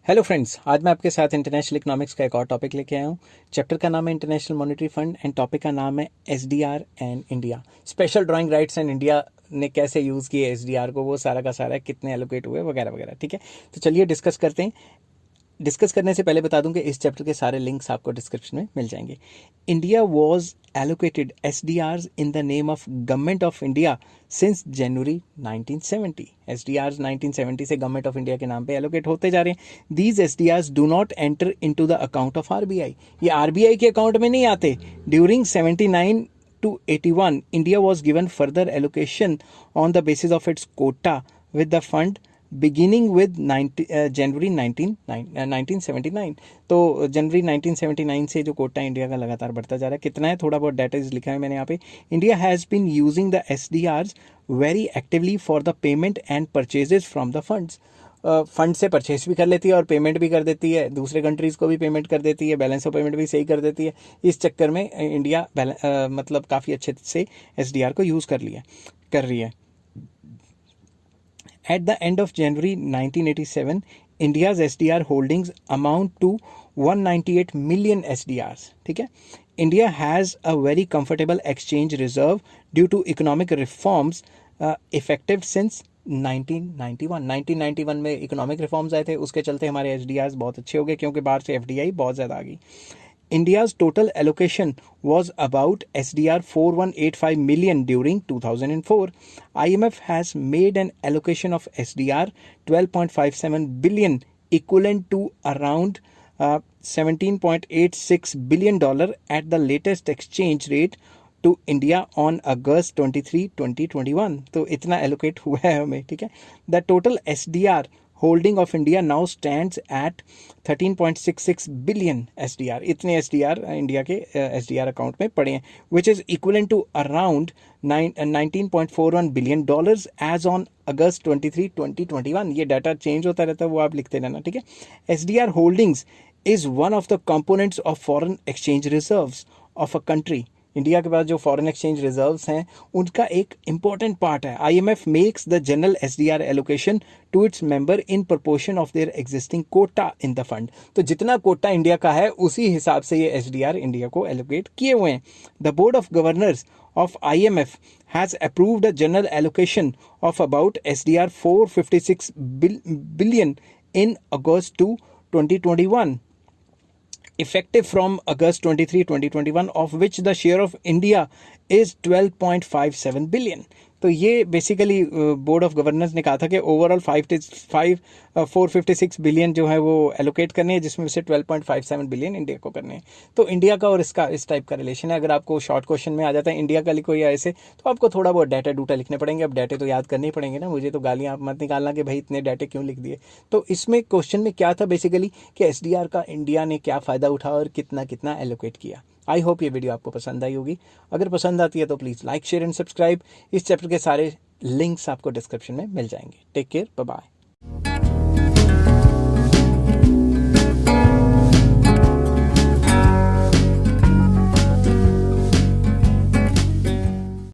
Hello friends, आज मैं आपके साथ इंटरनेशनल इकोनॉमिक्स का एक और टॉपिक लेके आया हूँ। चैप्टर का नाम है international monetary fund and topic का नाम है SDR and India. Special drawing rights and India ने कैसे यूज़ किए एसडीआर को, वो सारा का सारा कितने एलोकेट हुए वगैरह वगैरह। ठीक है, तो चलिए डिस्कस करते हैं। डिस्कस करने से पहले बता दूं कि इस चैप्टर के सारे लिंक्स आपको डिस्क्रिप्शन में मिल जाएंगे। India was allocated SDRs in the name of government of India since January 1970। SDRs 1970 से गवर्नमेंट ऑफ इंडिया के नाम पे एलोकेट होते जा रहे हैं। These SDRs do not enter into the account of RBI. ये आरबीआई के अकाउंट में नहीं आते। During 79 to 81, India was given further allocation on the basis of its quota with the fund beginning with जनवरी 1979। तो जनवरी 1979 से जो कोटा इंडिया का लगातार बढ़ता जा रहा है। कितना है, थोड़ा बहुत डाटा लिखा है मैंने यहाँ पे। India has been using the SDRs very actively for the payment and purchases from the funds. Fund से परचेस भी कर लेती है और पेमेंट भी कर देती है, दूसरे कंट्रीज़ को भी पेमेंट कर देती है, बैलेंस ऑफ पेमेंट भी सही कर देती है। इस चक्कर में इंडिया मतलब काफ़ी अच्छे से एसडीआर को यूज़ कर रही है। At the end of January 1987, India's SDR holdings amount to 198 million SDRs. ठीक है, India has a very comfortable exchange reserve due to economic reforms effective since 1991। 1991 में इकोनॉमिक रिफॉर्म्स आए थे, उसके चलते हमारे एसडीआर्स बहुत अच्छे हो गए क्योंकि बाहर से एफडीआई बहुत ज़्यादा आ गई। India's total allocation was about SDR 4185 million during 2004. IMF has made an allocation of SDR 12.57 billion, equivalent to around $17.86 billion at the latest exchange rate to India on August 23, 2021. तो इतना allocate हुआ है हमें। ठीक है, the total SDR holding of India now stands at 13.66 billion SDR. इतने SDR India के SDR account में पड़े हैं, which is equivalent to around $19.41 billion as on August 23, 2021। ये डाटा चेंज होता रहता है, वो आप लिखते रहना। ठीक है, SDR holdings is one of the components of foreign exchange reserves of a country. India के पास जो फॉरेन एक्सचेंज रिजर्व्स हैं उनका एक इंपॉर्टेंट पार्ट है। IMF makes the general SDR allocation to its member in proportion of their existing quota in the fund. तो जितना Kota India का है उसी हिसाब से ये एसडीआर इंडिया को एलोकेट किए हुए हैं। The board of governors of IMF has approved a general allocation of about SDR 456 billion in August 2021. Effective from August 23, 2021, of which the share of India is 12.57 billion. तो ये basically board of governors ने कहा था कि overall 456 billion जो है वो allocate करने हैं, जिसमें से 12.57 बिलियन इंडिया को करने हैं। तो इंडिया का और इसका इस टाइप का रिलेशन है। अगर आपको शॉर्ट क्वेश्चन में आ जाता है इंडिया का लिखो या ऐसे, तो आपको थोड़ा बहुत डाटा डूटा लिखने पड़ेंगे। अब डाटे तो याद करने ही पड़ेंगे ना, मुझे तो गालियाँ आप मत निकालना कि भाई इतने डाटे क्यों लिख दिए। तो इसमें क्वेश्चन में क्या था बेसिकली कि एसडीआर का इंडिया ने क्या फ़ायदा उठाया और कितना कितना एलोकेट किया। आई होप ये वीडियो आपको पसंद आई होगी। अगर पसंद आती है तो please like share and subscribe. इस चैप्टर के सारे लिंक्स आपको डिस्क्रिप्शन में मिल जाएंगे। Take care, bye bye.